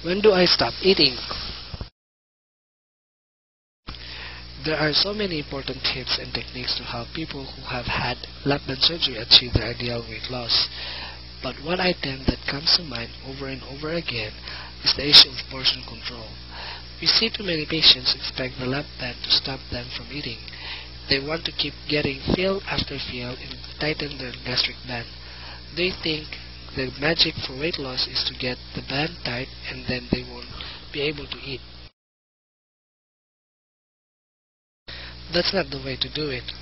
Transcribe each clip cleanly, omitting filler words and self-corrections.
When do I stop eating? There are so many important tips and techniques to help people who have had lap band surgery achieve their ideal weight loss. But one item that comes to mind over and over again is the issue of portion control. We see too many patients expect the lap band to stop them from eating. They want to keep getting fill after fill and tighten their gastric band. They think the magic for weight loss is to get the band tight and then they won't be able to eat. That's not the way to do it.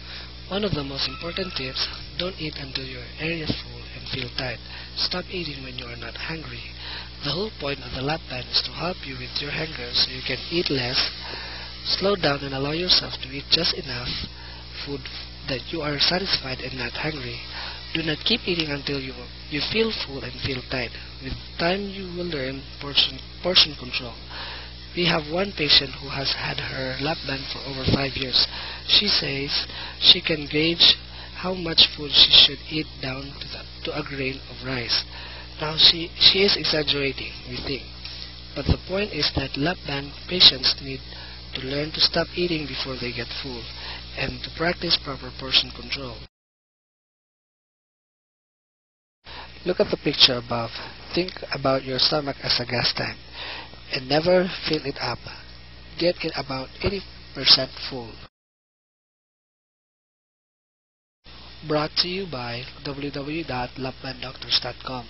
One of the most important tips, don't eat until your area is full and feel tight. Stop eating when you are not hungry. The whole point of the lap band is to help you with your hunger so you can eat less, slow down and allow yourself to eat just enough food that you are satisfied and not hungry. Do not keep eating until you feel full and feel tight. With time you will learn portion control. We have one patient who has had her lap band for over 5 years. She says she can gauge how much food she should eat down to a grain of rice. Now she is exaggerating, we think. But the point is that lap band patients need to learn to stop eating before they get full and to practice proper portion control. Look at the picture above. Think about your stomach as a gas tank and never fill it up. Get it about 80% full. Brought to you by www.lapbanddoctors.com.